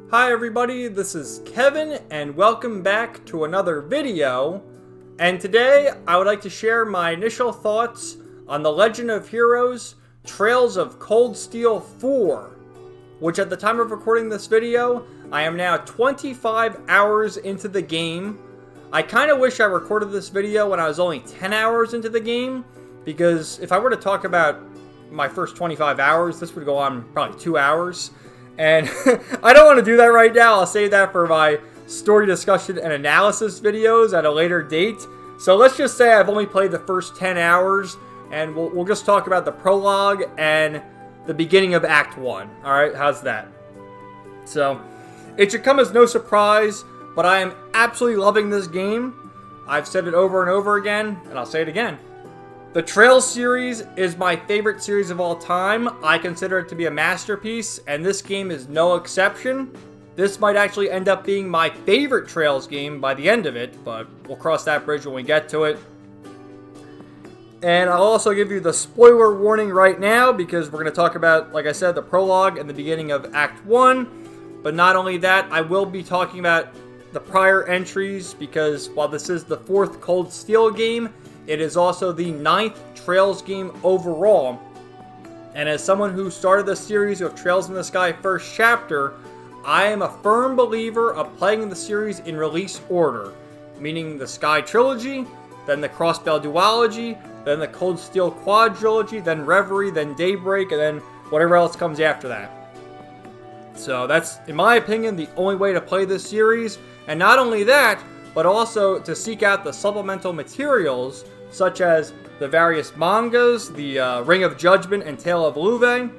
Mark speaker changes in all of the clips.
Speaker 1: Hi everybody, this is Kevin and welcome back to another video. And today I would like to share my initial thoughts on The Legend of Heroes Trails of Cold Steel 4, which at the time of recording this video, I am now 25 hours into the game. I kind of wish I recorded this video when I was only 10 hours into the game, because if I were to talk about my first 25 hours, this would go on probably 2 hours. And I don't want to do that right now. I'll save that for my story discussion and analysis videos at a later date. So let's just say I've only played the first 10 hours, and we'll just talk about the prologue and the beginning of Act 1. Alright, how's that? So, it should come as no surprise, but I am absolutely loving this game. I've said it over and over again, and I'll say it again. The Trails series is my favorite series of all time. I consider it to be a masterpiece, and this game is no exception. This might actually end up being my favorite Trails game by the end of it, but we'll cross that bridge when we get to it. And I'll also give you the spoiler warning right now, because we're going to talk about, like I said, the prologue and the beginning of Act 1. But not only that, I will be talking about the prior entries, because while this is the 4th Cold Steel game, it is also the 9th Trails game overall. And as someone who started the series with Trails in the Sky first chapter, I am a firm believer of playing the series in release order. Meaning the Sky Trilogy, then the Crossbell Duology, then the Cold Steel Quadrilogy, then Reverie, then Daybreak, and then whatever else comes after that. So that's, in my opinion, the only way to play this series. And not only that, but also to seek out the supplemental materials, such as the various mangas, the Ring of Judgment and Tale of Louve,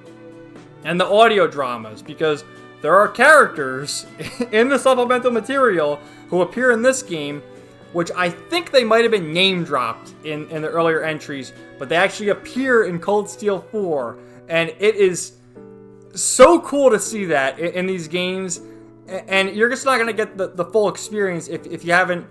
Speaker 1: and the audio dramas, because there are characters in the supplemental material who appear in this game, which I think they might have been name dropped in the earlier entries, but they actually appear in Cold Steel 4, and it is so cool to see that in these games, and you're just not going to get the full experience if you haven't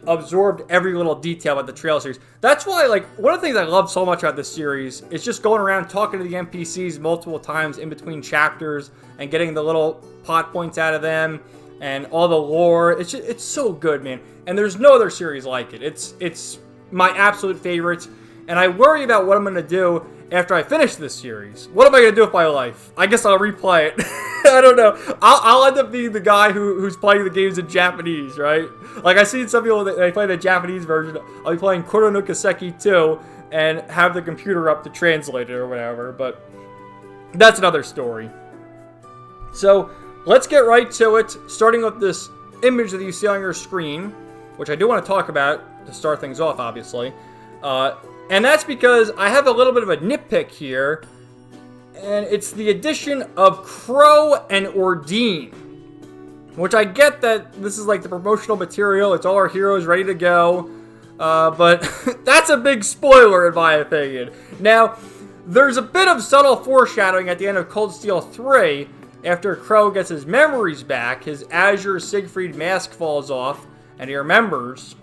Speaker 1: absorbed every little detail about the Trail series. That's why, one of the things I love so much about this series is just going around talking to the NPCs multiple times in between chapters and getting the little plot points out of them and all the lore. It's so good, man. And there's no other series like it. It's my absolute favorite. And I worry about what I'm going to do after I finish this series. What am I going to do with my life? I guess I'll replay it. I don't know. I'll end up being the guy who's playing the games in Japanese, right? Like, I've seen some people that they play the Japanese version. I'll be playing Koro no Kiseki 2 and have the computer up to translate it or whatever, but that's another story. So, let's get right to it, starting with this image that you see on your screen, which I do want to talk about to start things off, obviously. And that's because I have a little bit of a nitpick here, and it's the addition of Crow and Ordine, which I get that this is like the promotional material, it's all our heroes ready to go, but that's a big spoiler in my opinion. Now, there's a bit of subtle foreshadowing at the end of Cold Steel 3, after Crow gets his memories back, his Azure Siegfried mask falls off, and he remembers.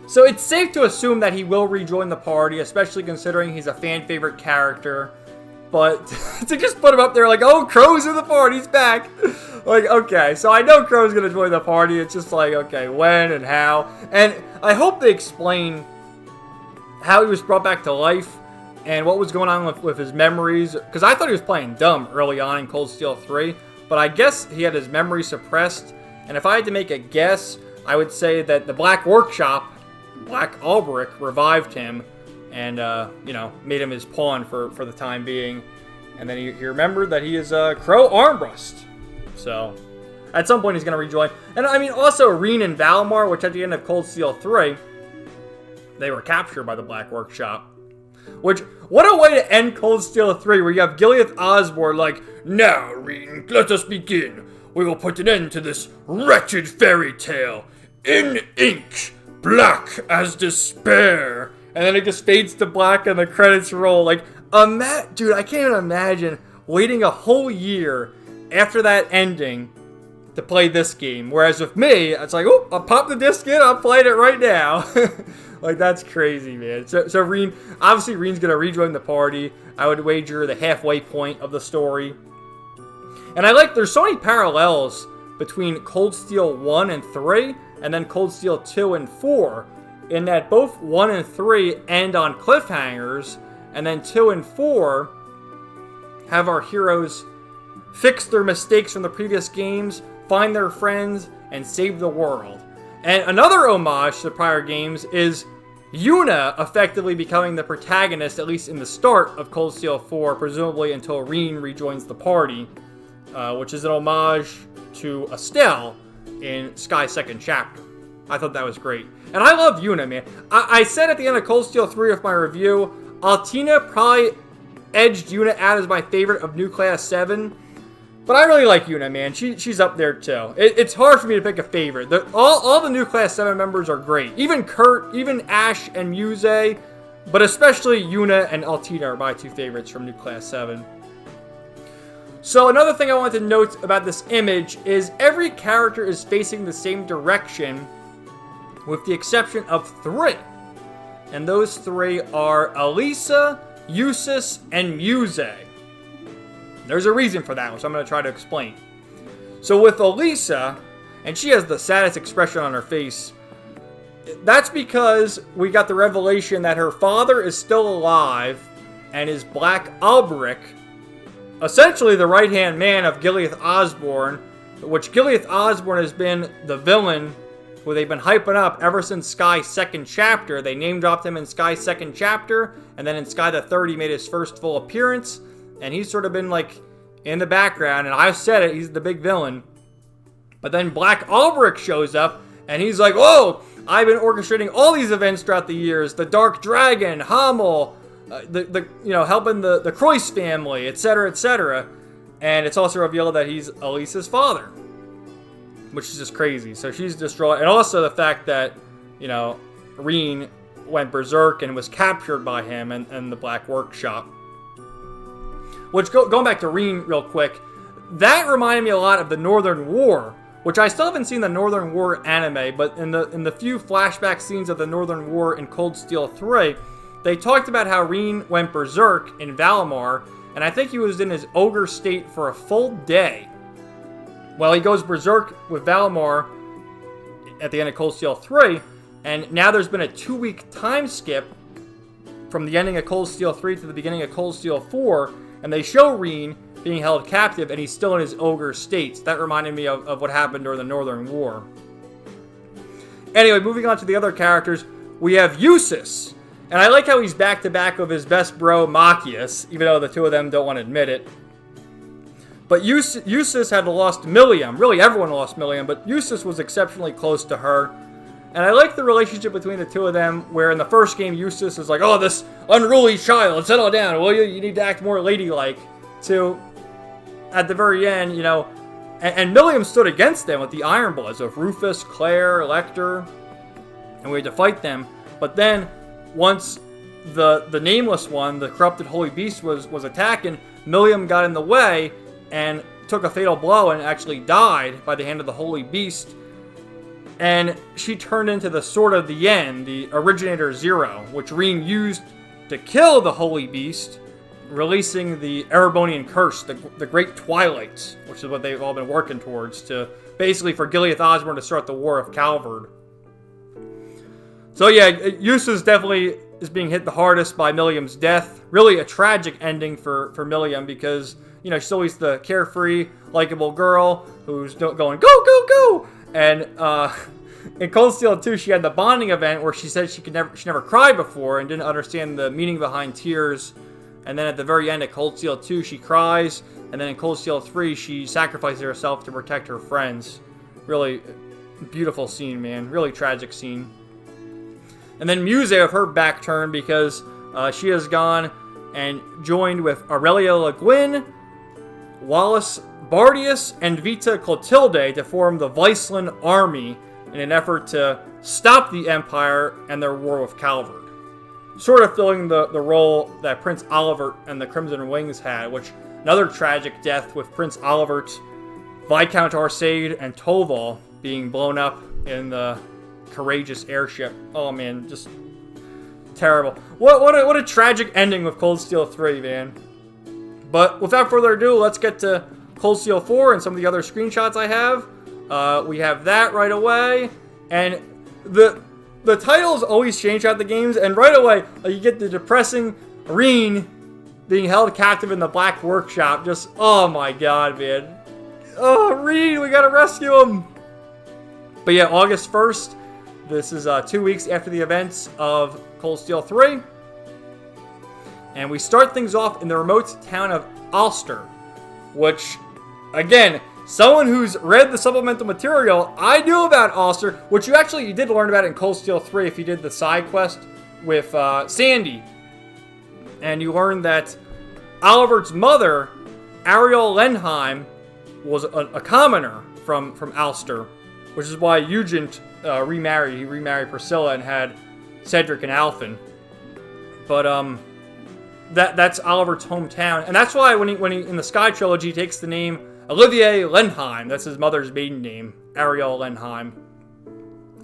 Speaker 1: So it's safe to assume that he will rejoin the party, especially considering he's a fan-favorite character. But to just put him up there like, oh, Crow's in the party, he's back. Like, okay, so I know Crow's going to join the party. It's just like, okay, when and how. And I hope they explain how he was brought back to life and what was going on with his memories. Because I thought he was playing dumb early on in Cold Steel 3. But I guess he had his memory suppressed. And if I had to make a guess, I would say that the Black Workshop, Black Albrecht, revived him and, made him his pawn for the time being. And then he remembered that he is Crow Armbrust. So, at some point he's going to rejoin. And, I mean, also Reen and Valmar, which at the end of Cold Steel 3, they were captured by the Black Workshop. Which, what a way to end Cold Steel 3, where you have Gileath Osborne like, now, Reen, let us begin. We will put an end to this wretched fairy tale. In ink, black as despair. And then it just fades to black and the credits roll. Like, dude, I can't even imagine waiting a whole year after that ending to play this game. Whereas with me, it's like, oh, I'll pop the disc in, I'm playing it right now. Like, that's crazy, man. So Reen, obviously Reen's going to rejoin the party. I would wager the halfway point of the story. And I like, there's so many parallels between Cold Steel 1 and 3, and then Cold Steel 2 and 4, in that both 1 and 3 end on cliffhangers, and then 2 and 4 have our heroes fix their mistakes from the previous games, find their friends, and save the world. And another homage to the prior games is Yuna effectively becoming the protagonist, at least in the start of Cold Steel 4, presumably until Reen rejoins the party, which is an homage to Estelle in Sky's second chapter. I thought that was great. And I love Yuna, man. I said at the end of Cold Steel 3 of my review, Altina probably edged Yuna out as my favorite of New Class 7. But I really like Yuna, man. She's up there, too. It's hard for me to pick a favorite. All the New Class 7 members are great. Even Kurt, even Ash and Muse. But especially Yuna and Altina are my two favorites from New Class 7. So another thing I want to note about this image is every character is facing the same direction, with the exception of 3. And those 3 are Elisa, Eustace, and Muse. There's a reason for that, which I'm going to try to explain. So with Elisa, and she has the saddest expression on her face, that's because we got the revelation that her father is still alive and is Black Albric, essentially the right-hand man of Gileath Osborne, which Gileath Osborne has been the villain who they've been hyping up ever since Sky's second chapter. They name-dropped him in Sky's second chapter, and then in Sky the Third he made his first full appearance, and he's sort of been like in the background, and I've said it, he's the big villain. But then Black Albric shows up, and he's like, "Whoa, I've been orchestrating all these events throughout the years, the Dark Dragon, Hamel, helping the Croyce family, etc., etc." And it's also revealed that he's Elisa's father, which is just crazy. So she's distraught. And also the fact that, Reen went berserk and was captured by him and the Black Workshop. Which, going back to Reen real quick, that reminded me a lot of the Northern War, which I still haven't seen the Northern War anime, but in the few flashback scenes of the Northern War in Cold Steel 3, they talked about how Reen went berserk in Valimar, and I think he was in his ogre state for a full day. Well, he goes berserk with Valimar at the end of Cold Steel 3, and now there's been a 2-week time skip from the ending of Cold Steel 3 to the beginning of Cold Steel 4, and they show Reen being held captive, and he's still in his ogre state. So that reminded me of what happened during the Northern War. Anyway, moving on to the other characters, we have Eustace. And I like how he's back-to-back with his best bro, Machias, even though the two of them don't want to admit it. But Eustace had lost Milliam. Really, everyone lost Milliam, but Eustace was exceptionally close to her. And I like the relationship between the two of them, where in the first game, Eustace is like, "Oh, this unruly child, settle down, will you? You need to act more ladylike." To, at the very end, and Milliam stood against them with the Iron Bloods of Rufus, Claire, Lecter, and we had to fight them. But then, once the Nameless One, the corrupted Holy Beast, was attacking, Milliam got in the way and took a fatal blow and actually died by the hand of the Holy Beast. And she turned into the Sword of the End, the Originator Zero, which Reen used to kill the Holy Beast, releasing the Erebonian Curse, the Great Twilights, which is what they've all been working towards, to basically for Gileath Osborne to start the War of Calvard. So yeah, Eustace definitely is being hit the hardest by Milliam's death. Really a tragic ending for Milliam, because, she's always the carefree, likable girl who's going, "Go, go, go!" And in Cold Steel 2, she had the bonding event where she said she never cried before and didn't understand the meaning behind tears. And then at the very end of Cold Steel 2, she cries. And then in Cold Steel 3, she sacrifices herself to protect her friends. Really beautiful scene, man. Really tragic scene. And then Muse of her back turn, because she has gone and joined with Aurelia Le Guin, Wallace Bardius, and Vita Clotilde to form the Viceland Army in an effort to stop the Empire and their war with Calvard. Sort of filling the role that Prince Olivert and the Crimson Wings had, which another tragic death with Prince Olivert, Viscount Arsaid, and Toval being blown up in the Courageous airship. Oh man, just terrible. What a tragic ending with Cold Steel 3, man. But without further ado, let's get to Cold Steel 4 and some of the other screenshots I have. We have that right away. And the titles always change out the games. And right away, you get the depressing Reen being held captive in the Black Workshop. Just, oh my god, man. Oh, Reen, we gotta rescue him. But yeah, August 1st. This is 2 weeks after the events of Cold Steel 3. And we start things off in the remote town of Ulster, which, again, someone who's read the supplemental material, I knew about Ulster, which you did learn about in Cold Steel 3 if you did the side quest with Sandy. And you learned that Oliver's mother, Ariel Lenheim, was a commoner from Ulster, which is why Eugent remarried. He remarried Priscilla and had Cedric and Alphen. But that's Oliver's hometown, and that's why when he in the Sky trilogy he takes the name Olivier Lenheim. That's his mother's maiden name, Ariel Lenheim.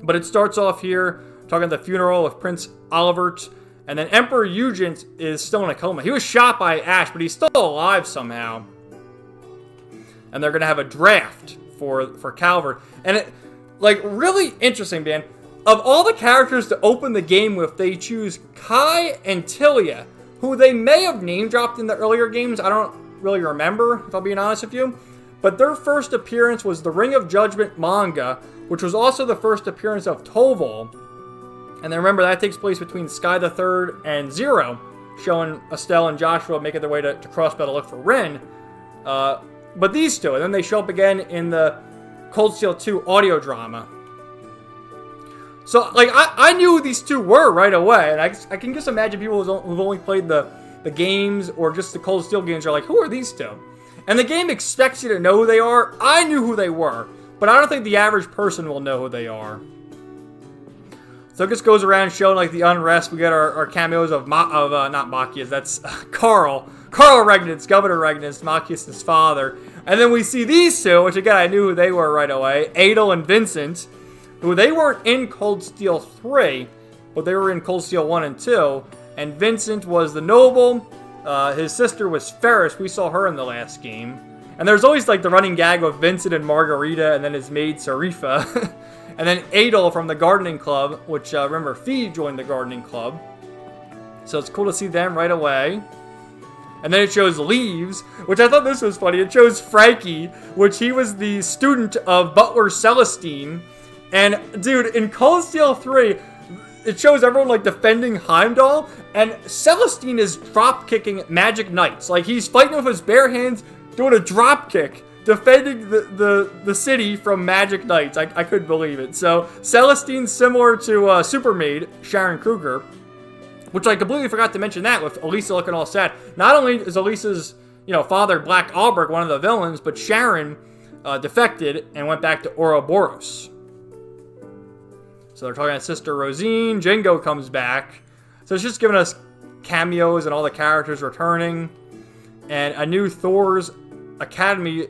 Speaker 1: But it starts off here talking about the funeral of Prince Olivert, and then Emperor Eugent is still in a coma. He was shot by Ash, but he's still alive somehow. And they're gonna have a draft for Calvert, and it, like, really interesting, man. Of all the characters to open the game with, they choose Kai and Tilia, who they may have name-dropped in the earlier games. I don't really remember, if I'll be honest with you. But their first appearance was the Ring of Judgment manga, which was also the first appearance of Toval. And then remember, that takes place between Sky the Third and Zero, showing Estelle and Joshua making their way to Crossbow to look for Rin. But these two, and then they show up again in the Cold Steel 2 audio drama. So, like, I knew who these two were right away, and I can just imagine people who've only played the games or just the Cold Steel games are like, who are these two? And the game expects you to know who they are. I knew who they were, but I don't think the average person will know who they are. So it just goes around showing, like, the unrest. We get our cameos of, not Machias, that's Carl Regnitz, Governor Regnitz, Machias' father. And then we see these two, which, again, I knew who they were right away, Adel and Vincent, who they weren't in Cold Steel 3, but they were in Cold Steel 1 and 2. And Vincent was the noble. His sister was Ferris. We saw her in the last game. And there's always, like, the running gag of Vincent and Margarita, and then his maid, Sarifa. And then Adel from the gardening club, which, remember, Fee joined the gardening club. So it's cool to see them right away. And then it shows Leaves, which I thought this was funny. It shows Frankie, which he was the student of Butler Celestine. And, dude, in Cold Steel 3, it shows everyone, like, defending Heimdall, and Celestine is drop-kicking Magic Knights. Like, he's fighting with his bare hands, doing a drop-kick, defending the city from Magic Knights. I couldn't believe it. So, Celestine's similar to Supermaid, Sharon Kruger, which I completely forgot to mention that, with Elisa looking all sad. Not only is Elisa's, father, Black Albrecht, one of the villains, but Sharon defected and went back to Ouroboros. So they're talking about Sister Rosine. Jingo comes back. So it's just giving us cameos and all the characters returning. And a new Thor's Academy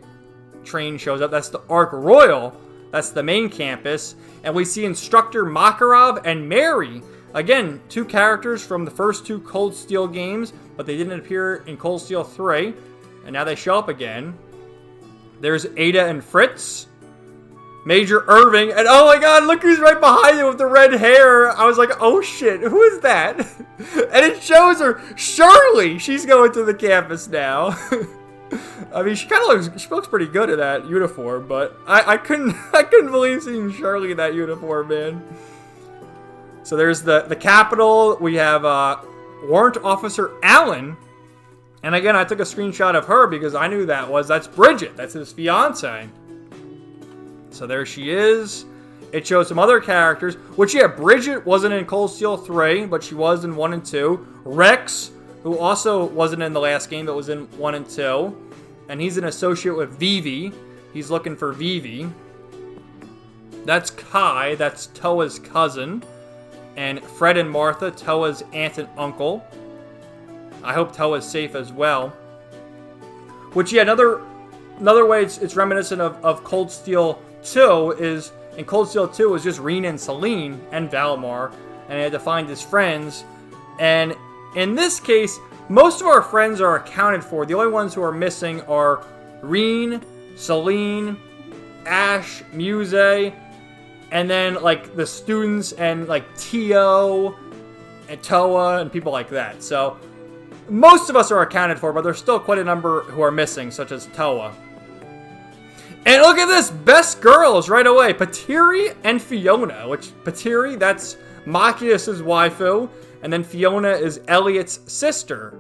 Speaker 1: train shows up. That's the Ark Royal. That's the main campus. And we see Instructor Makarov and Mary. Again, two characters from the first two Cold Steel games, but they didn't appear in Cold Steel 3. And now they show up again. There's Ada and Fritz. Major Irving, and oh my god, look who's right behind you with the red hair. I was like, oh shit, who is that? And it shows her, Shirley. She's going to the campus now. I mean, she looks pretty good in that uniform, but I couldn't believe seeing Shirley in that uniform, man. So there's the Capitol. We have Warrant Officer Allen, and again, I took a screenshot of her because I knew that's Bridget. That's his fiance. So there she is. It shows some other characters, which, yeah, Bridget wasn't in Cold Steel 3, but she was in 1 and 2. Rex, who also wasn't in the last game, but was in 1 and 2. And he's an associate with Vivi. He's looking for Vivi. That's Kai. That's Toa's cousin. And Fred and Martha, Toa's aunt and uncle. I hope Toa's safe as well. Which, yeah, another way it's reminiscent of Cold Steel 2 is, in Cold Steel 2, it was just Reen and Celine and Valmar, and he had to find his friends. And in this case, most of our friends are accounted for. The only ones who are missing are Reen, Celine, Ash, Muse, and then like the students and like Tio and Toa and people like that. So most of us are accounted for, but there's still quite a number who are missing, such as Toa. And look at this, best girls right away, Patiri and Fiona, which Patiri, that's Machias' waifu, and then Fiona is Elliot's sister.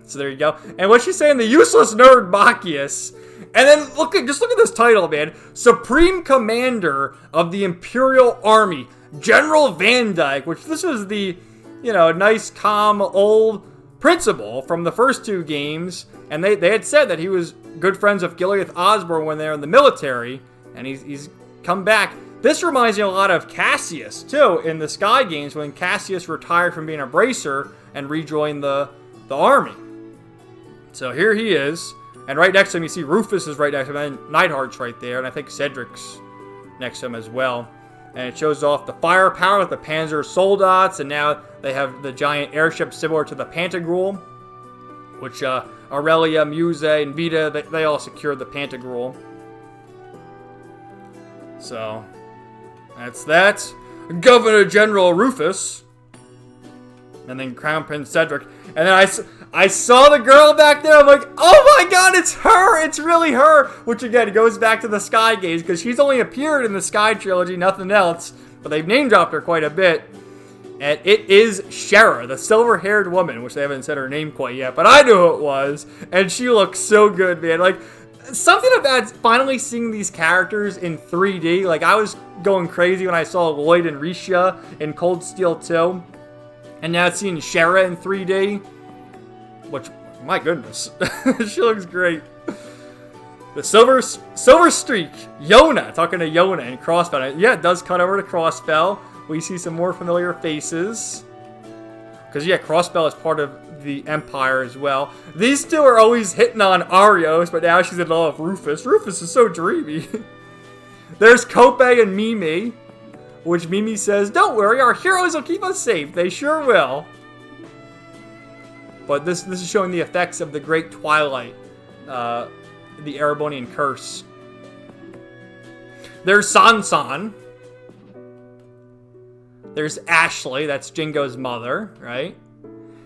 Speaker 1: So there you go. And what's she saying? The useless nerd Machias. And then just look at this title, man. Supreme Commander of the Imperial Army, General Van Dyke, which this was the, nice, calm, old principal from the first two games. And they had said that he was good friends with Gileath Osborne when they were in the military. And he's come back. This reminds me a lot of Cassius, too, in the Sky games when Cassius retired from being a bracer and rejoined the army. So here he is. And right next to him, you see Rufus is right next to him, and Neidhart's right there, and I think Cedric's next to him as well. And it shows off the firepower with the Panzer Soldats, and now they have the giant airship similar to the Pantagruel, which Aurelia, Muse, and Vita, they all secured the Pantagruel. So, that's that. Governor General Rufus. And then Crown Prince Cedric. And then I saw the girl back there. I'm like, oh my god, it's her! It's really her! Which again goes back to the Sky games, because she's only appeared in the Sky trilogy, nothing else. But they've name dropped her quite a bit. And it is Shara, the silver-haired woman, which they haven't said her name quite yet, but I knew who it was. And she looks so good, man. Like, something about finally seeing these characters in 3D. Like, I was going crazy when I saw Lloyd and Risha in Cold Steel 2. And now seeing Shara in 3D. Which, my goodness, she looks great. The Silver Streak, Yona, talking to Yona in Crossbell. Yeah, it does cut over to Crossbell. We see some more familiar faces. Because, yeah, Crossbell is part of the Empire as well. These two are always hitting on Arios, but now she's in love with Rufus. Rufus is so dreamy. There's Kope and Mimi, which Mimi says, don't worry, our heroes will keep us safe. They sure will. But this is showing the effects of the Great Twilight, the Erebonian Curse. There's Sansan. There's Ashley, that's Jingo's mother, right?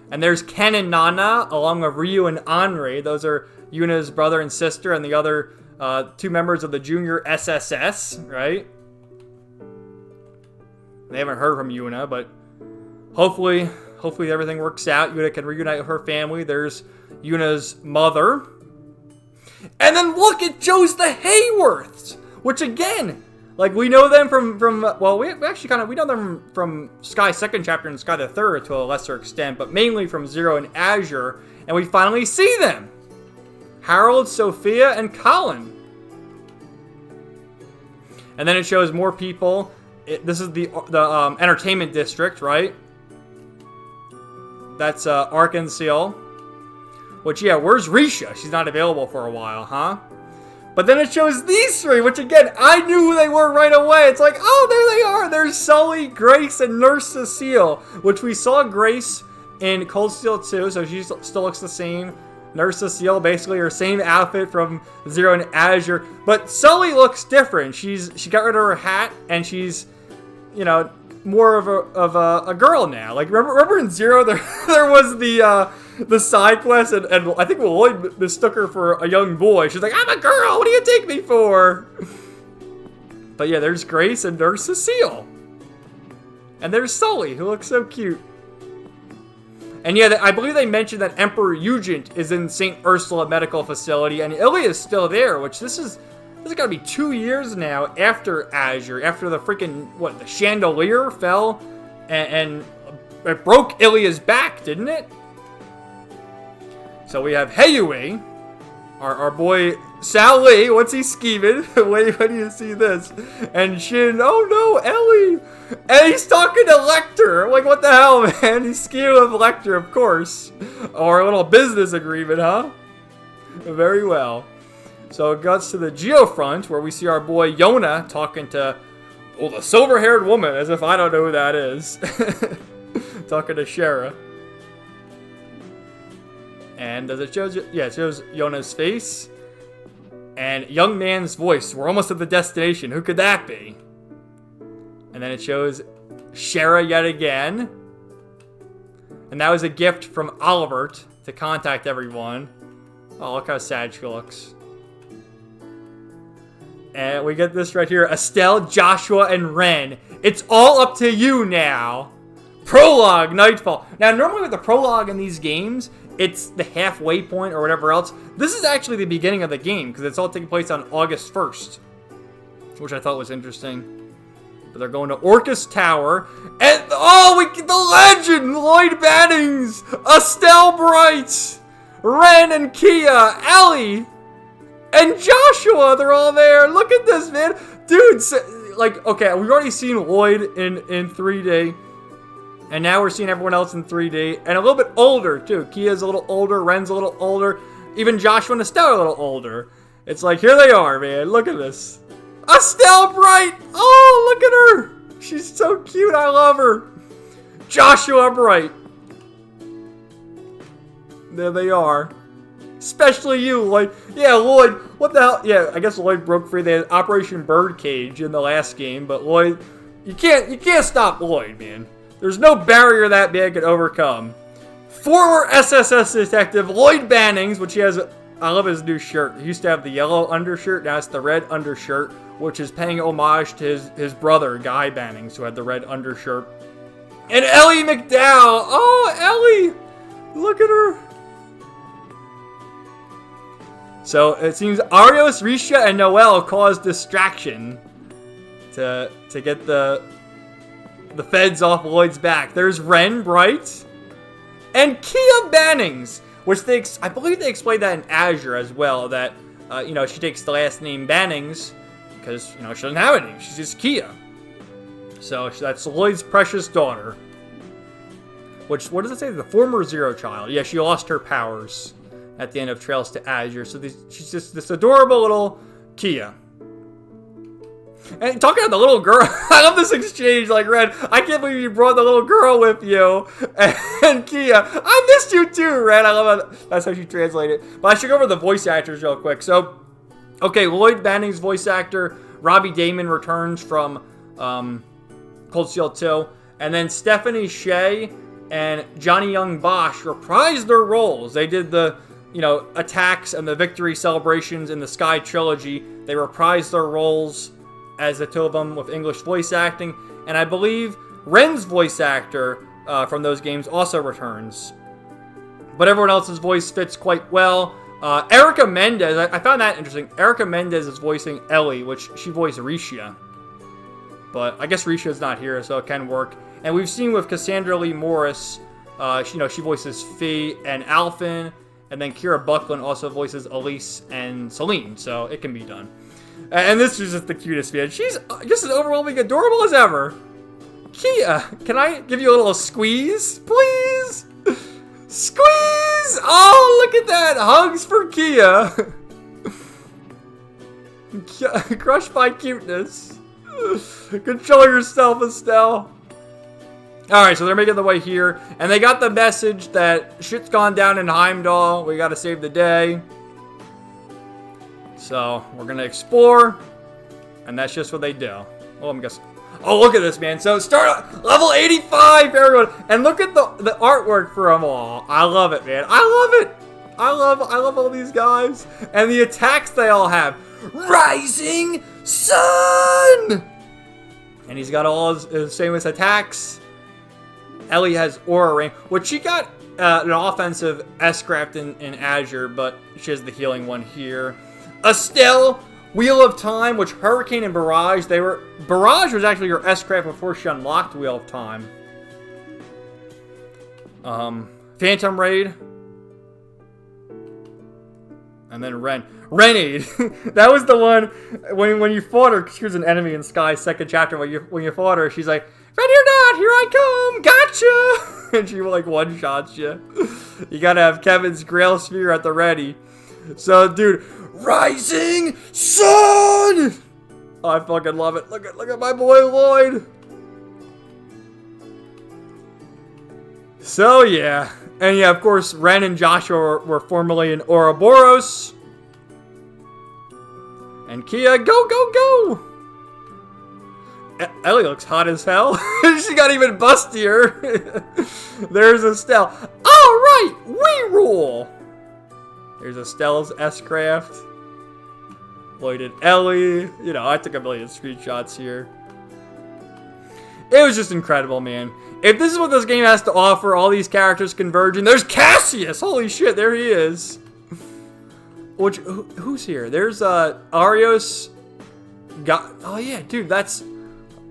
Speaker 1: And there's Ken and Nana, along with Ryu and Henri. Those are Yuna's brother and sister, and the other two members of the Junior SSS, right? They haven't heard from Yuna, but hopefully everything works out. Yuna can reunite with her family. There's Yuna's mother. And then look, it shows the Hayworths, which again, like we know them from well, we actually we know them from Sky 2nd chapter and Sky the 3rd to a lesser extent, but mainly from Zero and Azure, and we finally see them. Harold, Sophia, and Colin. And then it shows more people. This is the entertainment district, right? That's Arkansas. Which, yeah, where's Risha? She's not available for a while, huh? But then it shows these three, which again, I knew who they were right away. It's like, oh, there they are. There's Sully, Grace, and Nurse Cecile, which we saw Grace in Cold Steel 2, so she still looks the same. Nurse Cecile, basically her same outfit from Zero and Azure. But Sully looks different. She got rid of her hat, and she's, more of a girl now. Like, remember in Zero, there was the side quest, and I think Lloyd mistook her for a young boy. She's like, I'm a girl, what do you take me for? But yeah, there's Grace and Nurse Cecile. And there's Sully, who looks so cute. And yeah, I believe they mentioned that Emperor Ugent is in St. Ursula Medical Facility, and Ilya is still there, which this is gotta be 2 years now after Azure, after the freaking, the chandelier fell, and it broke Ilya's back, didn't it? So we have Heiyue, our boy Sal Lee. What's he scheming? Wait, when do you see this? And Shin, oh no, Ellie! And he's talking to Lecter. Like, what the hell, man? He's scheming with Lecter, of course. Or a little business agreement, huh? Very well. So it goes to the Geofront, where we see our boy Yona talking to, the silver-haired woman, as if I don't know who that is. Talking to Shara. And does it show? Yeah, it shows Yona's face. And young man's voice. We're almost at the destination. Who could that be? And then it shows Shara yet again. And that was a gift from Olivert to contact everyone. Oh, look how sad she looks. And we get this right here. Estelle, Joshua, and Ren. It's all up to you now. Prologue, Nightfall. Now, normally with the prologue in these games, it's the halfway point or whatever else. This is actually the beginning of the game because it's all taking place on August 1st, which I thought was interesting. But they're going to Orcus Tower, and oh, we get the legend, Lloyd Bannings, Estelle Bright, Ren and Kia, Ellie, and Joshua. They're all there. Look at this, man, dude. Like, okay, we've already seen Lloyd in 3D. And now we're seeing everyone else in 3D. And a little bit older, too. Kia's a little older. Ren's a little older. Even Joshua and Estelle are a little older. It's like, here they are, man. Look at this. Estelle Bright! Oh, look at her! She's so cute. I love her. Joshua Bright. There they are. Especially you, Lloyd. Yeah, Lloyd. What the hell? Yeah, I guess Lloyd broke free. They had Operation Birdcage in the last game. But Lloyd, you can't stop Lloyd, man. There's no barrier that big could overcome. Former SSS detective Lloyd Bannings, which he has, I love his new shirt. He used to have the yellow undershirt, now it's the red undershirt, which is paying homage to his brother, Guy Bannings, who had the red undershirt. And Ellie McDowell. Oh, Ellie! Look at her. So it seems Arios, Risha, and Noelle caused distraction to get the feds off Lloyd's back. There's Ren Bright and Kia Bannings, which I believe they explained that in Azure as well, that, she takes the last name Bannings because, she doesn't have any. She's just Kia. So that's Lloyd's precious daughter. Which, what does it say? The former Zero Child. Yeah, she lost her powers at the end of Trails to Azure. So she's just this adorable little Kia. And talking about the little girl, I love this exchange, like, Ren, I can't believe you brought the little girl with you. And Kia, I missed you too, Ren. I love how that's how she translated it. But I should go over the voice actors real quick. So, okay, Lloyd Bannings' voice actor, Robbie Damon, returns from Cold Steel 2. And then Stephanie Shea and Johnny Young Bosch reprised their roles. They did the, attacks and the victory celebrations in the Sky Trilogy. They reprised their roles as the two of them with English voice acting. And I believe Ren's voice actor from those games also returns. But everyone else's voice fits quite well. Erica Mendez, I found that interesting. Erica Mendez is voicing Ellie, which she voiced Risha. But I guess Risha's not here, so it can work. And we've seen with Cassandra Lee Morris, she voices Fee and Alphen. And then Kira Buckland also voices Elise and Celine, so it can be done. And this is just the cutest, man. She's just as overwhelming adorable as ever. Kia, can I give you a little squeeze, please? Squeeze! Oh, look at that. Hugs for Kia. Crushed by cuteness. Control yourself, Estelle. Alright, so they're making their way here. And they got the message that shit's gone down in Heimdall. We gotta save the day. So, we're going to explore, and that's just what they do. Oh, I'm guessing. Oh, look at this, man. So, start at level 85, everyone. And look at the artwork for them all. I love it, man. I love it. I love all these guys. And the attacks they all have. Rising Sun! And he's got all his famous attacks. Ellie has Aura Ring, which she got an offensive S-craft in Azure, but she has the healing one here. Estelle, Wheel of Time, which Hurricane and Barrage, Barrage was actually her S-craft before she unlocked Wheel of Time. Phantom Raid. And then Renade. That was the one when you fought her, she was an enemy in Sky's second chapter. When you fought her, she's like, ready or not, here I come, gotcha! And she like one-shots you. You gotta have Kevin's Grail Sphere at the ready. So, dude, Rising Sun! Oh, I fucking love it. Look at my boy Lloyd. So, yeah. And yeah, of course, Ren and Joshua were formerly in Ouroboros. And Kia, go, go, go! Ellie looks hot as hell. She got even bustier. There's Estelle. Alright, we rule! There's Estelle's S-Craft. Lloyd and Ellie. You know, I took a million screenshots here. It was just incredible, man. If this is what this game has to offer, all these characters converging. There's Cassius! Holy shit, there he is. Who's here? There's Arios. Oh yeah, dude, that's...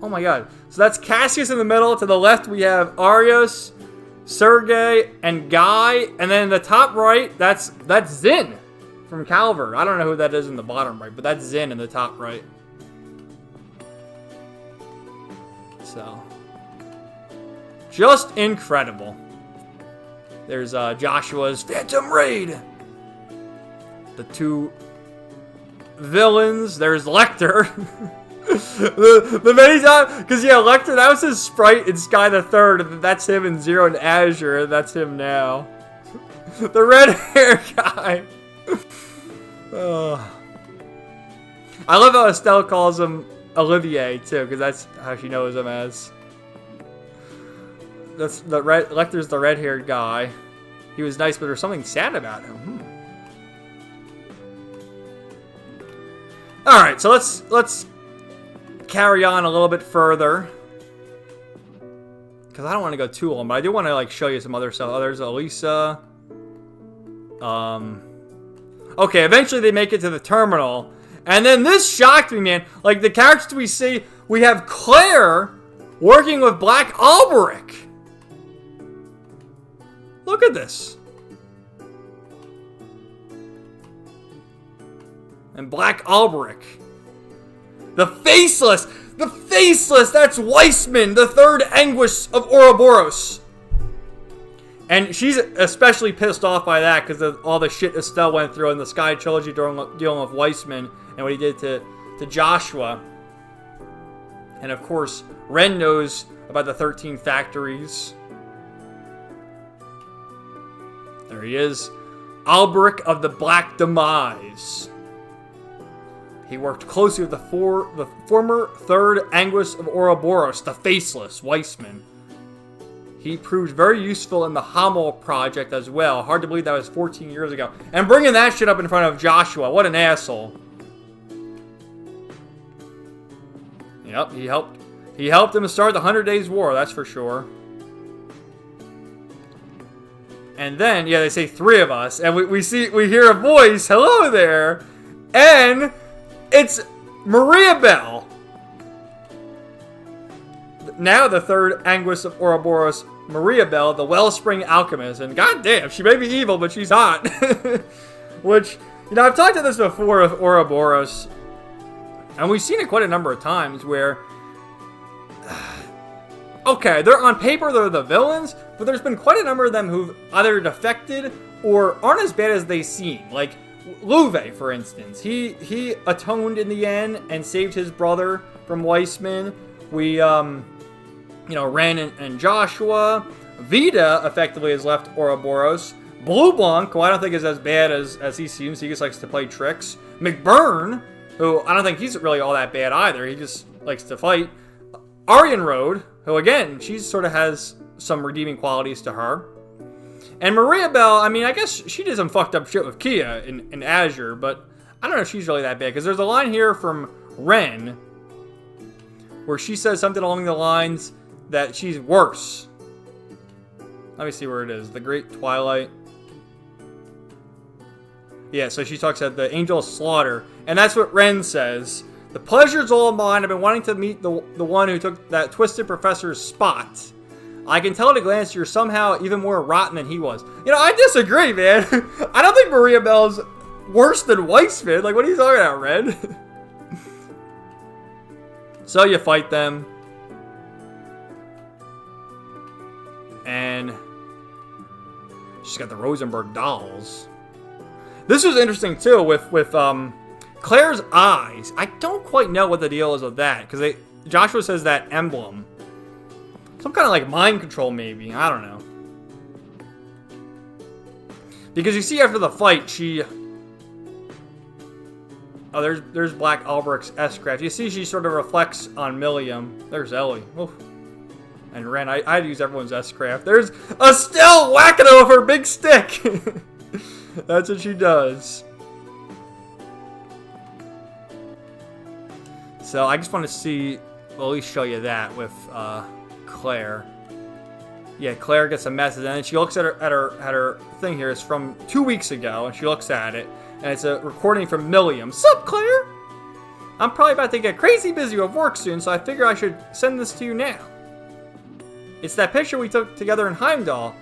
Speaker 1: Oh my god. So that's Cassius in the middle. To the left, we have Arios, Sergei, and Guy. And then in the top right, that's Zin from Calvert. I don't know who that is in the bottom right, but that's Zin in the top right. So, just incredible. There's Joshua's Phantom Raid. The two villains. There's Lecter. the many times, because yeah, Lecter, that was his sprite in Sky the Third, and that's him in Zero and Azure, and that's him now. The red hair guy. I love how Estelle calls him Olivier too, because that's how she knows him as. That's the red. Lecter's the red-haired guy. He was nice, but there's something sad about him. All right, so let's carry on a little bit further, because I don't want to go too long, but I do want to like show you some other stuff. Oh, there's Elisa. Okay, eventually they make it to the terminal. And then this shocked me, man. Like, the characters we see, we have Claire working with Black Alberic. Look at this. And Black Alberic. The Faceless! The Faceless! That's Weissman, the third Anguish of Ouroboros. And she's especially pissed off by that because of all the shit Estelle went through in the Sky Trilogy dealing with Weissman and what he did to Joshua. And of course, Ren knows about the 13 factories. There he is. Alberic of the Black Demise. He worked closely with the former third Anguish of Ouroboros, the Faceless, Weissman. He proved very useful in the Hamel project as well. Hard to believe that was 14 years ago. And bringing that shit up in front of Joshua. What an asshole. Yep, he helped him start the 100 Days War, that's for sure. And then, yeah, they say 3 of us. And we hear a voice. Hello there. And it's Maria Bell. Now the third Anguish of Ouroboros, Maria Bell, the Wellspring Alchemist. And goddamn, she may be evil, but she's hot. Which, you know, I've talked about this before with Ouroboros. And we've seen it quite a number of times where... Okay, they're on paper, they're the villains, but there's been quite a number of them who've either defected or aren't as bad as they seem. Like, Louve, for instance. He atoned in the end and saved his brother from Weissman. We, you know, Ren and Joshua. Vita effectively has left Ouroboros. Blue Blanc, who I don't think is as bad as he seems. He just likes to play tricks. McBurn, who I don't think he's really all that bad either. He just likes to fight. Aryan Road, who again, she sort of has some redeeming qualities to her. And Maria Bell, I mean, I guess she did some fucked up shit with Kia in Azure, but I don't know if she's really that bad. Because there's a line here from Ren where she says something along the lines that she's worse. Let me see where it is. The Great Twilight. Yeah, so she talks about the Angel of Slaughter. And that's what Ren says. The pleasure's all mine. I've been wanting to meet the one who took that twisted professor's spot. I can tell at a glance you're somehow even more rotten than he was. You know, I disagree, man. I don't think Maria Bell's worse than Weissman. Like, what are you talking about, Ren? So you fight them. And she's got the Rosenberg dolls. This was interesting, too, with Claire's eyes. I don't quite know what the deal is with that. Because Joshua says that emblem. Some kind of like mind control, maybe. I don't know. Because you see after the fight, she... Oh, there's Black Albrecht's S-Craft. You see she sort of reflects on Milliam. There's Ellie. Oof. And Ren. I'd use everyone's S-Craft. There's Estelle whacking her with her big stick. That's what she does. So I just want to see, well, at least show you that with Claire. Yeah, Claire gets a message, and then she looks at her thing here. It's from 2 weeks ago, and she looks at it, and it's a recording from Milliam. Sup, Claire? I'm probably about to get crazy busy with work soon, so I figure I should send this to you now. It's that picture we took together in Heimdall.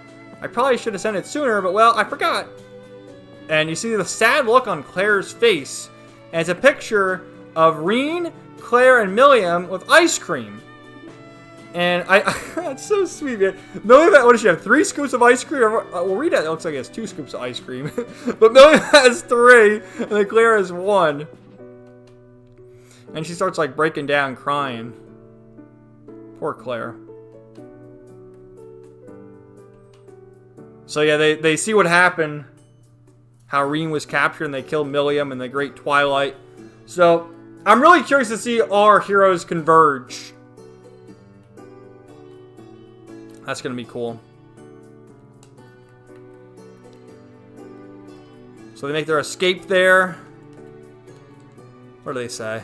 Speaker 1: I probably should have sent it sooner, but well, I forgot. And you see the sad look on Claire's face, and it's a picture of Reen, Claire, and Milliam with ice cream. And that's so sweet, man. Milliam, what does she have? 3 scoops of ice cream? Well, Rita, it looks like he has 2 scoops of ice cream. But Milliam has 3, and then Claire has 1. And she starts, like, breaking down, crying. Poor Claire. So, yeah, they see what happened. How Reen was captured, and they killed Milliam in the Great Twilight. So, I'm really curious to see all our heroes converge. That's going to be cool. So they make their escape there. What do they say?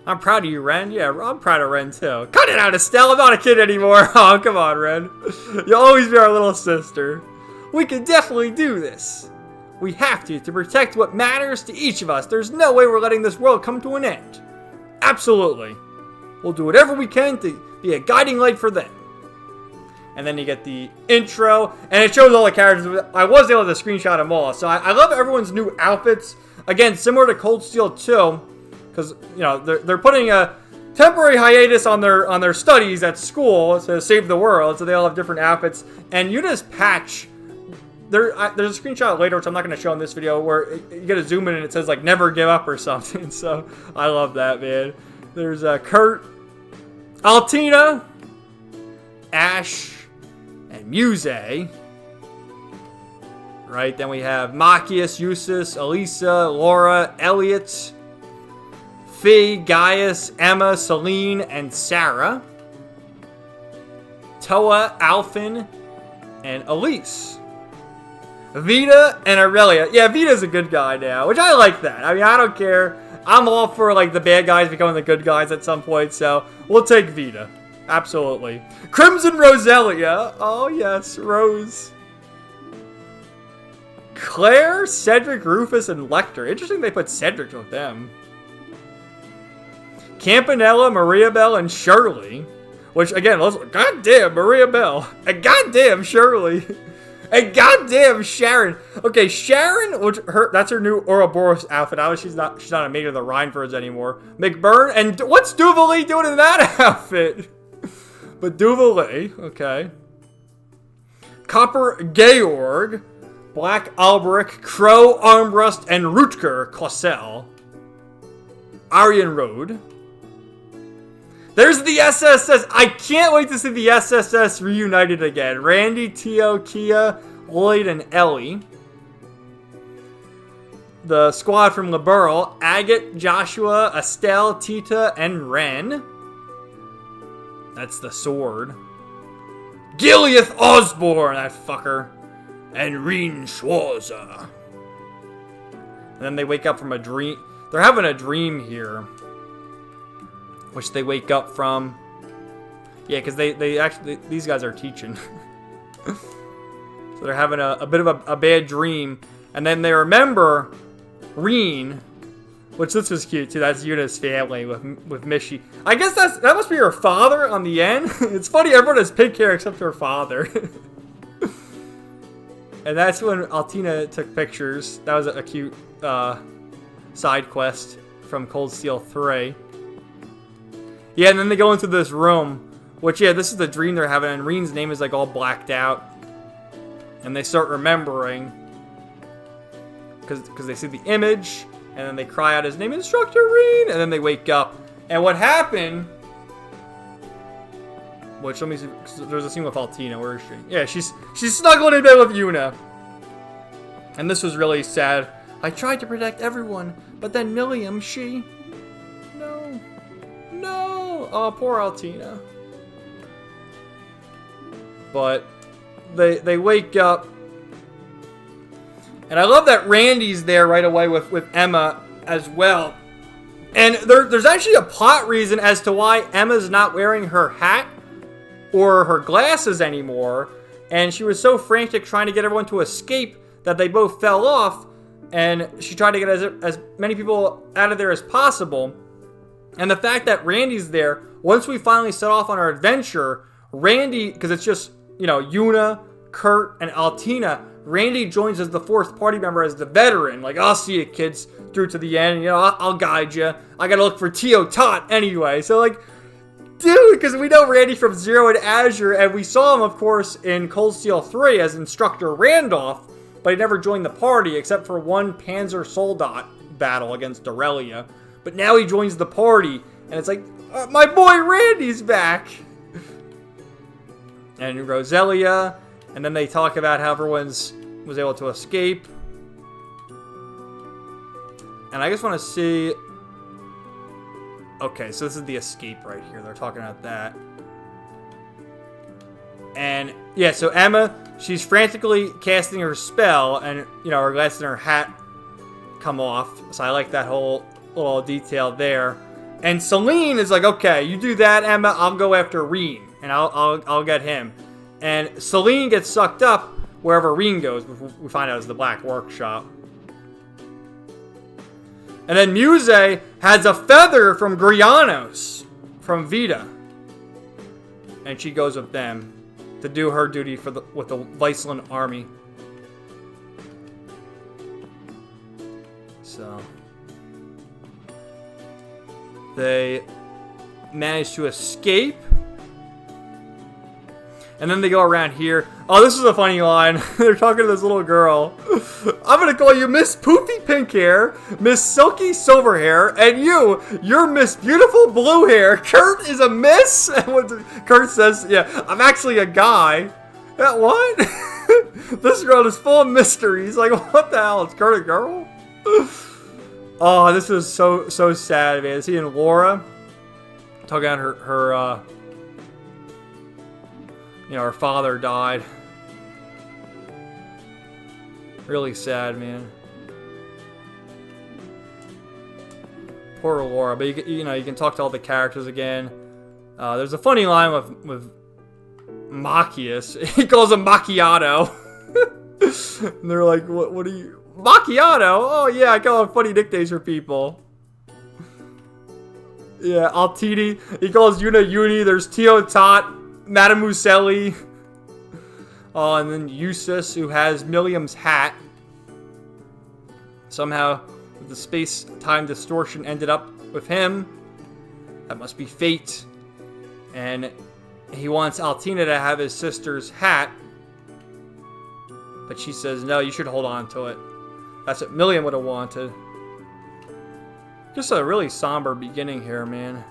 Speaker 1: I'm proud of you, Ren. Yeah, I'm proud of Ren, too. Cut it out, Estelle. I'm not a kid anymore. Oh, come on, Ren. You'll always be our little sister. We can definitely do this. We have to protect what matters to each of us. There's no way we're letting this world come to an end. Absolutely. We'll do whatever we can to be a guiding light for them. And then you get the intro, and it shows all the characters. I was able to screenshot them all. So I love everyone's new outfits. Again, similar to Cold Steel 2, because you know they're putting a temporary hiatus on their studies at school to save the world. So they all have different outfits. And Yuna's patch. There's a screenshot later, which I'm not going to show in this video, where you get to zoom in and it says like "never give up" or something. So I love that, man. There's Kurt, Altina, Ash, and Muse. Right, then we have Machias, Eustace, Elisa, Laura, Elliot, Fee, Gaius, Emma, Celine, and Sarah. Toa, Alphen, and Elise. Vita and Aurelia. Yeah, Vita's a good guy now, which I like that. I mean, I don't care. I'm all for like the bad guys becoming the good guys at some point, so we'll take Vita. Absolutely. Crimson Roselia. Oh, yes, Rose. Claire, Cedric, Rufus, and Lecter. Interesting they put Cedric with them. Campanella, Maria Bell, and Shirley. Which, again, goddamn Maria Bell. And goddamn Shirley. And goddamn Sharon. Okay, Sharon, that's her new Ouroboros outfit. Obviously, she's not a Maid of the Rhineford anymore. McBurn, and what's Duvalie doing in that outfit? But Duvalie, okay. Copper Georg, Black Albrecht, Crow Armbrust, and Rutger Kossel. Aryan Road. There's the SSS. I can't wait to see the SSS reunited again. Randy, Tio, Kia, Lloyd, and Ellie. The squad from Liberl. Agate, Joshua, Estelle, Tita, and Ren. That's the sword. Gileath Osborne, that fucker. And Reen Schwarzer. And then they wake up from a dream. They're having a dream here. Which they wake up from. Yeah, because they actually, these guys are teaching. So they're having a bit of a bad dream. And then they remember Reen, which this was cute too. That's Yuna's family with Mishi. I guess that must be her father on the end. It's funny, everyone has pink hair except her father. And that's when Altina took pictures. That was a cute side quest from Cold Steel 3. Yeah, and then they go into this room, which, yeah, this is the dream they're having, and Reen's name is, like, all blacked out. And they start remembering, because they see the image, and then they cry out his name, Instructor Reen, and then they wake up. And what happened, which, let me see, there's a scene with Altina, where is she? Yeah, she's snuggling in bed with Yuna. And this was really sad. I tried to protect everyone, but then Milliam, she... No. No! Oh, poor Altina. But they wake up. And I love that Randy's there right away with Emma as well. And there's actually a plot reason as to why Emma's not wearing her hat or her glasses anymore. And she was so frantic trying to get everyone to escape that they both fell off. And she tried to get as many people out of there as possible. And the fact that Randy's there, once we finally set off on our adventure, Randy, because it's just, you know, Yuna, Kurt, and Altina, Randy joins as the fourth party member as the veteran. Like, I'll see you kids through to the end. You know, I'll guide you. I gotta look for Tio Tot anyway. So, like, dude, because we know Randy from Zero and Azure, and we saw him, of course, in Cold Steel 3 as Instructor Randolph, but he never joined the party except for one Panzer Soldat battle against Aurelia. But now he joins the party, and it's like, my boy Randy's back! And Roselia, and then they talk about how everyone was able to escape. And I just want to see... Okay, so this is the escape right here. They're talking about that. And, yeah, so Emma, she's frantically casting her spell, and, you know, her glasses and her hat come off. So I like that whole little detail there. And Celine is like, okay, you do that, Emma, I'll go after Reen, and I'll get him. And Celine gets sucked up wherever Reen goes, which we find out is the Black Workshop. And then Muse has a feather from Grianos, from Vita. And she goes with them to do her duty with the Viceland army. So they manage to escape. And then they go around here. Oh, this is a funny line. They're talking to this little girl. I'm going to call you Miss Poofy Pink Hair, Miss Silky Silver Hair, and you're Miss Beautiful Blue Hair. Kurt is a miss? And what Kurt says, yeah, I'm actually a guy. Yeah, what? This girl is full of mysteries. Like, what the hell? Is Kurt a girl? Oh, this is so sad, man. Seeing Laura talking about her you know, her father died. Really sad, man. Poor Laura. But you know, you can talk to all the characters again. There's a funny line with Machias. He calls him Macchiato. And they're like, what are you? Macchiato? Oh yeah, I call him funny nicknames for people. Yeah, Altini. He calls Yuna Uni. There's Tio Tot, Madame Muselli. Oh, and then Eustace, who has Milliam's hat. Somehow, the space-time distortion ended up with him. That must be fate. And he wants Altina to have his sister's hat. But she says, no, you should hold on to it. That's what Milliam would have wanted. Just a really somber beginning here, man.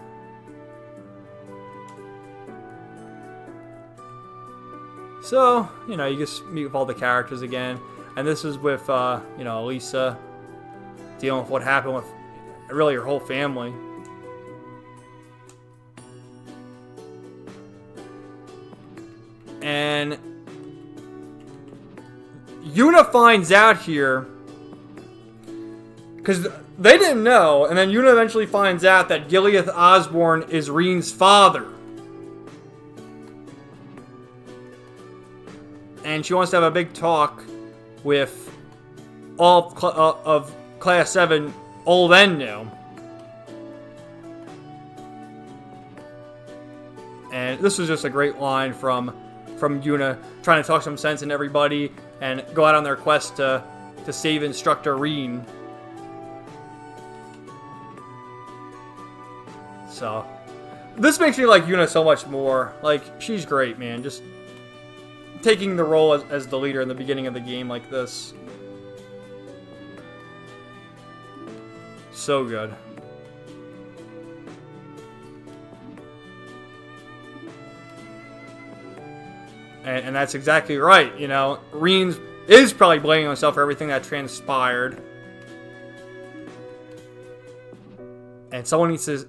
Speaker 1: So, you know, you just meet with all the characters again. And this is with, you know, Elisa dealing with what happened with really her whole family. And Yuna finds out here because they didn't know, and then Yuna eventually finds out that Gileath Osborne is Reen's father. And she wants to have a big talk with all of Class 7, old and new. And this was just a great line from Yuna, trying to talk some sense into everybody and go out on their quest to save Instructor Reen. So, this makes me like Yuna so much more. Like, she's great, man. Just taking the role as the leader in the beginning of the game like this. So good. And that's exactly right, you know. Reen's is probably blaming himself for everything that transpired. And someone needs to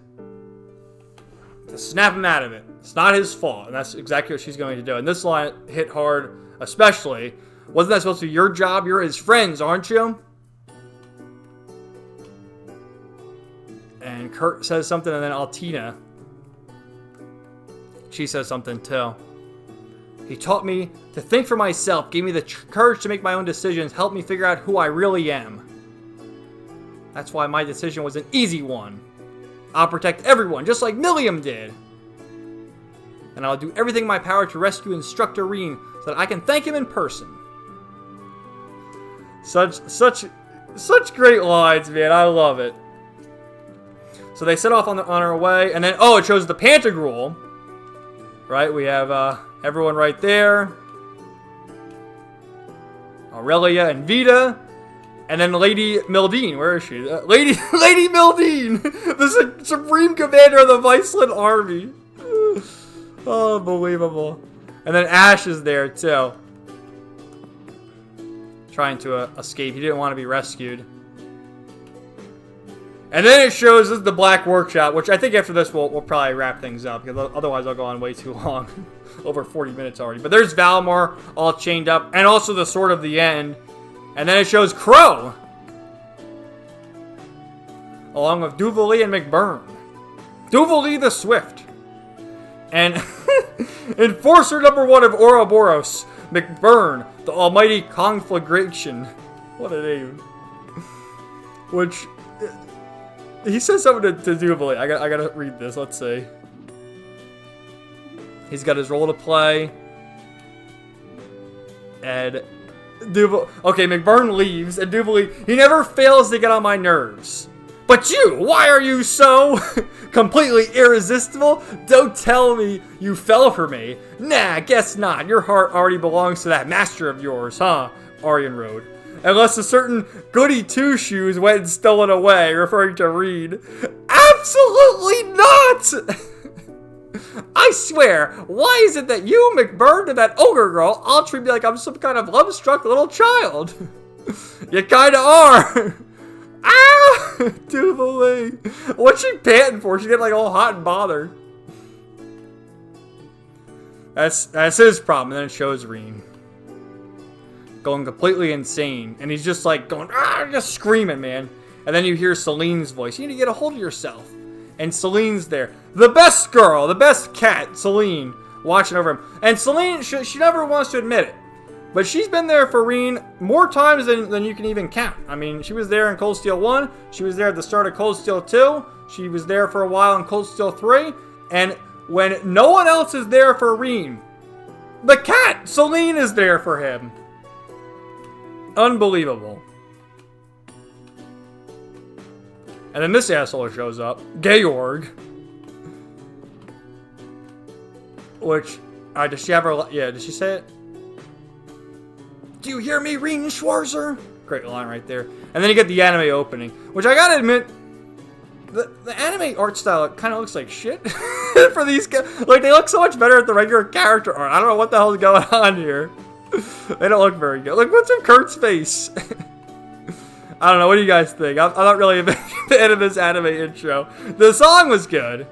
Speaker 1: snap him out of it. It's not his fault, and that's exactly what she's going to do. And this line hit hard, especially. Wasn't that supposed to be your job? You're his friends, aren't you? And Kurt says something, and then Altina, she says something too. He taught me to think for myself, gave me the courage to make my own decisions, helped me figure out who I really am. That's why my decision was an easy one. I'll protect everyone, just like Milliam did. And I'll do everything in my power to rescue Instructor Reen so that I can thank him in person. Such great lines, man. I love it. So they set off on our way, and then, oh, it shows the Pantagruel. Right, we have everyone right there. Aurelia and Vita. And then Lady Mildine. Where is she? Lady Mildine! The Supreme Commander of the Viceland Army. Oh, unbelievable. And then Ash is there, too. Trying to escape. He didn't want to be rescued. And then it shows us the Black Workshop, which I think after this we'll probably wrap things up, because otherwise I'll go on way too long. Over 40 minutes already. But there's Valmar all chained up, and also the Sword of the End. And then it shows Crow, along with Duvalie and McBurn. Duvalie the Swift. And Enforcer number 1 of Ouroboros, McBurn, the Almighty Conflagration. What a name. Which... he says something to Duvalie. I gotta read this. Let's see. He's got his role to play. And okay, McBurn leaves, and Duvalie, he never fails to get on my nerves. But you, why are you so completely irresistible? Don't tell me you fell for me. Nah, guess not. Your heart already belongs to that master of yours, huh? Aryan Road. Unless a certain goody two-shoes went and stole it away, referring to Reed. Absolutely not! I swear, why is it that you, McBurn, and that ogre girl all treat me like I'm some kind of love-struck little child? You kinda are! Ah! Duvalie! What's she panting for? She's getting like all hot and bothered. That's his problem, and then it shows Reen going completely insane, and he's just like going, just screaming, man. And then you hear Celine's voice. You need to get a hold of yourself. And Celine's there. The best girl, the best cat, Celine, watching over him. And Celine, she never wants to admit it, but she's been there for Reen more times than you can even count. I mean, she was there in Cold Steel 1. She was there at the start of Cold Steel 2. She was there for a while in Cold Steel 3. And when no one else is there for Reen, the cat, Celine, is there for him. Unbelievable. And then this asshole shows up, Georg. Which, does she have her, yeah, did she say it? Do you hear me, Reen Schwarzer? Great line right there. And then you get the anime opening, which I gotta admit, the anime art style kind of looks like shit for these guys. Like, they look so much better at the regular character art. I don't know what the hell is going on here. They don't look very good. Like, what's in Kurt's face? I don't know. What do you guys think? I'm not really a big fan of this anime intro. The song was good.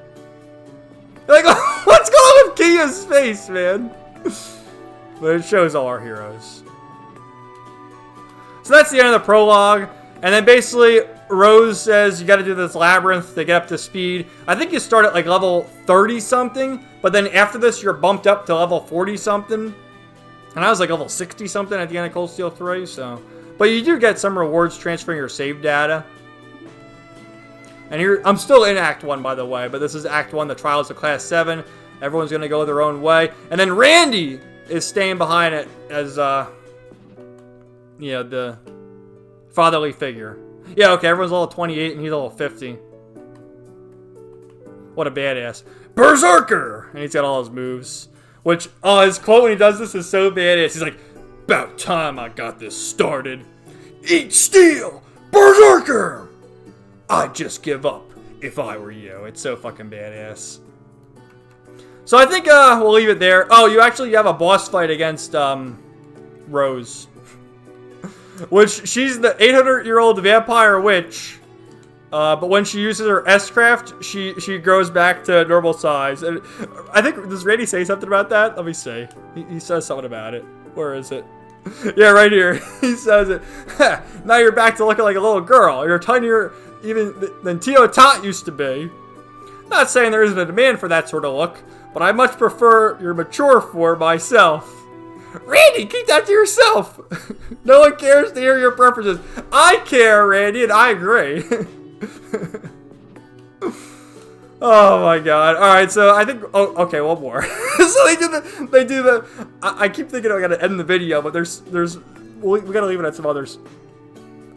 Speaker 1: Like, what's going on with Kia's face, man? But it shows all our heroes. So that's the end of the prologue. And then basically, Rose says you got to do this labyrinth to get up to speed. I think you start at like level 30-something. But then after this, you're bumped up to level 40-something. And I was like level 60-something at the end of Cold Steel 3, so... But you do get some rewards transferring your save data. And here, I'm still in Act 1, by the way, but this is Act 1, the Trials of Class 7. Everyone's going to go their own way. And then Randy is staying behind it as, the fatherly figure. Yeah, okay, everyone's level 28 and he's level 50. What a badass. Berserker! And he's got all his moves. Which, his quote when he does this is so badass. He's like, about time I got this started. Eat steel! Berserker! I'd just give up if I were you. It's so fucking badass. So I think we'll leave it there. Oh, you have a boss fight against Rose. Which, she's the 800-year-old vampire witch. But when she uses her S-craft, she grows back to normal size. And I think, does Randy say something about that? Let me see. He says something about it. Where is it? Yeah, right here. He says it. Now you're back to looking like a little girl. You're tinier even than Tio Tot used to be. Not saying there isn't a demand for that sort of look, but I much prefer your mature form myself. Randy, keep that to yourself. No one cares to hear your preferences. I care, Randy, and I agree. Oh my god. Alright, so I think... Oh, okay, one more. So they do the... I keep thinking I gotta end the video, but we gotta leave it at some others.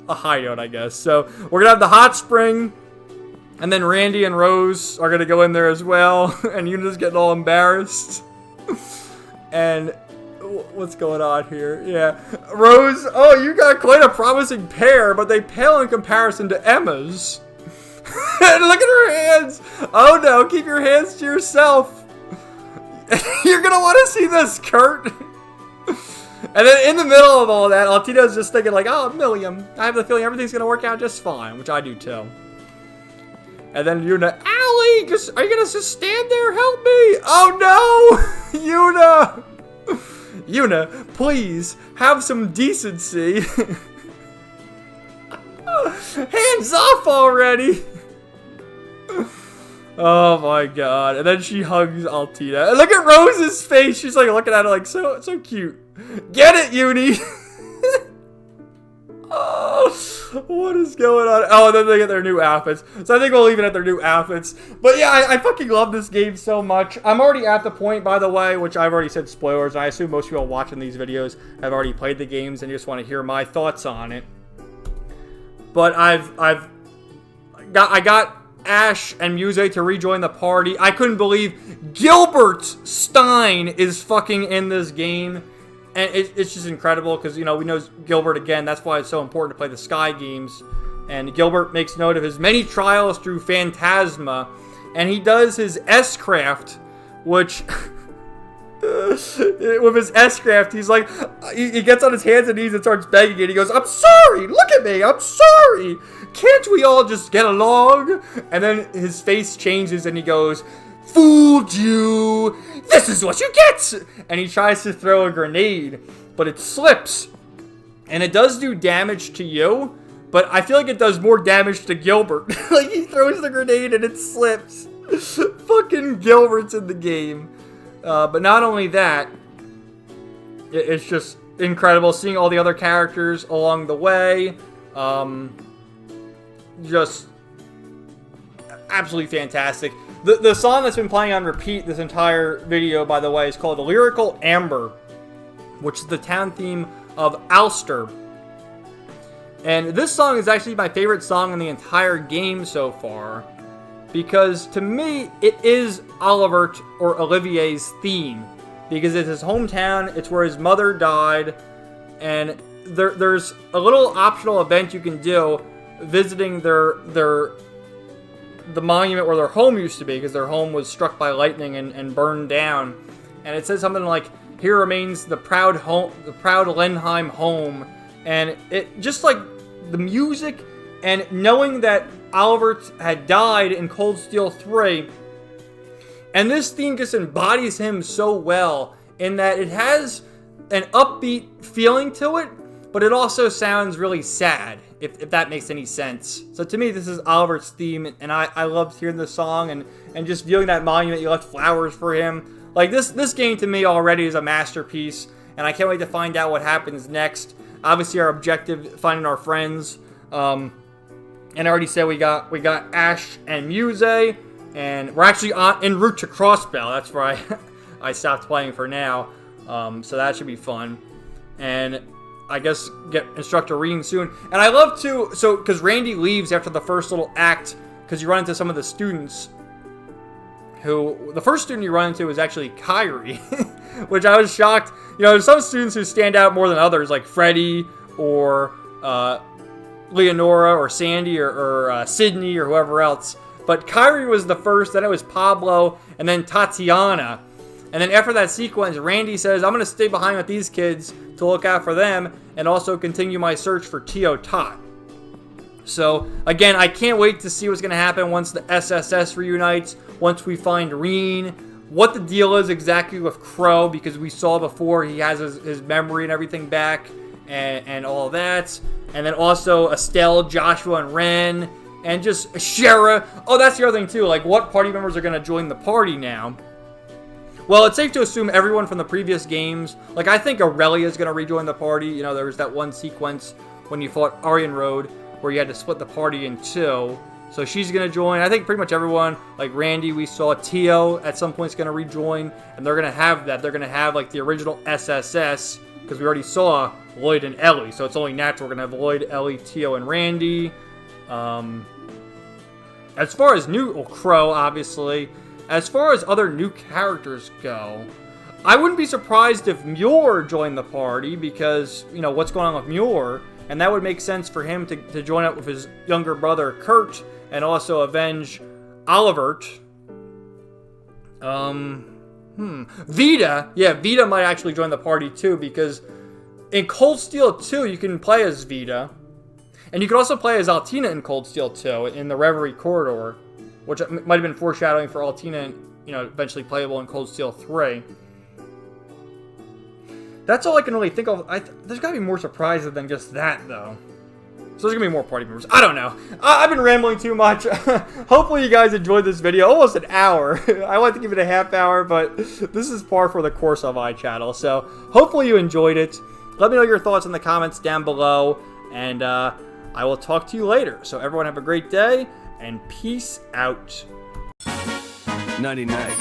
Speaker 1: A high note, I guess. So, we're gonna have the hot spring, and then Randy and Rose are gonna go in there as well, and Yuna's getting all embarrassed. And... what's going on here? Yeah. Rose, oh, you got quite a promising pair, but they pale in comparison to Emma's. And look at her hands. Oh no, keep your hands to yourself. You're gonna want to see this, Kurt. And then in the middle of all that, Altino's just thinking like, oh, Milliam, I have the feeling everything's gonna work out just fine, which I do too. And then Yuna, Allie, are you gonna just stand there? Help me. Oh no, Yuna. Yuna, please, have some decency. Hands off already. Oh my god. And then she hugs Altina. And look at Rose's face. She's like looking at her like so cute. Get it, Uni. Oh, what is going on? Oh, and then they get their new outfits. So I think we'll leave it at their new outfits. But yeah, I fucking love this game so much. I'm already at the point, by the way, which I've already said spoilers. And I assume most people watching these videos have already played the games and just want to hear my thoughts on it. But I got Ash and Muse to rejoin the party. I couldn't believe Gilbert Stein is fucking in this game. And it's just incredible because, you know, we know Gilbert again. That's why it's so important to play the Sky games. And Gilbert makes note of his many trials through Phantasma. And he does his S-craft, which... with his S-craft, he's like... He gets on his hands and knees and starts begging it. He goes, I'm sorry! Look at me! I'm sorry! Can't we all just get along? And then his face changes and he goes... Fooled you! This is what you get! And he tries to throw a grenade, but it slips. And it does do damage to you, but I feel like it does more damage to Gilbert. Like, he throws the grenade and it slips. Fucking Gilbert's in the game. But not only that, it's just incredible seeing all the other characters along the way. Just absolutely fantastic. The song that's been playing on repeat this entire video, by the way, is called Lyrical Amber, which is the town theme of Ulster. And this song is actually my favorite song in the entire game so far, because to me, it is Olivert or Olivier's theme, because it's his hometown, it's where his mother died, and there's a little optional event you can do visiting the monument where their home used to be, because their home was struck by lightning and burned down. And it says something like, here remains the proud Lenheim home. And it just like the music and knowing that Olivert had died in Cold Steel 3, and this theme just embodies him so well in that it has an upbeat feeling to it, but it also sounds really sad, if that makes any sense. So to me, this is Oliver's theme, and I loved hearing the song and just viewing that monument. You left flowers for him. Like, this game to me already is a masterpiece, and I can't wait to find out what happens next. Obviously, our objective, finding our friends. And I already said we got Ash and Muse, and we're actually en route to Crossbell. That's where I stopped playing for now. So that should be fun. And I guess get instructor reading soon. And I love to, because Randy leaves after the first little act, because you run into some of the students who, the first student you run into is actually Kyrie, which I was shocked. You know, there's some students who stand out more than others, like Freddie or Leonora or Sandy or Sydney or whoever else. But Kyrie was the first, then it was Pablo, and then Tatiana. And then after that sequence, Randy says, I'm going to stay behind with these kids to look out for them and also continue my search for Tio Tot. So, again, I can't wait to see what's going to happen once the SSS reunites, once we find Reen, what the deal is exactly with Crow, because we saw before he has his memory and everything back and all that. And then also Estelle, Joshua, and Ren, and just Shara. Oh, that's the other thing, too. Like, what party members are going to join the party now? Well, it's safe to assume everyone from the previous games. Like, I think Aurelia is going to rejoin the party. You know, there was that one sequence when you fought Aryan Road where you had to split the party in two. So she's going to join. I think pretty much everyone, like Randy, we saw Tio at some point is going to rejoin. And they're going to have that. They're going to have, like, the original SSS, because we already saw Lloyd and Ellie. So it's only natural we're going to have Lloyd, Ellie, Tio, and Randy. As far as new Crow, obviously. As far as other new characters go, I wouldn't be surprised if Muir joined the party because, you know, what's going on with Muir, and that would make sense for him to join up with his younger brother, Kurt, and also avenge Olivert. Vita. Yeah, Vita might actually join the party too because in Cold Steel 2, you can play as Vita, and you can also play as Altina in Cold Steel 2 in the Reverie Corridor, which might have been foreshadowing for Altina, you know, eventually playable in Cold Steel 3. That's all I can really think of. There's got to be more surprises than just that, though. So there's going to be more party members. I don't know. I've been rambling too much. Hopefully you guys enjoyed this video. Almost an hour. I wanted to give it a half hour, but this is par for the course of iChannel. So hopefully you enjoyed it. Let me know your thoughts in the comments down below. And I will talk to you later. So everyone have a great day. And peace out.
Speaker 2: Nighty night.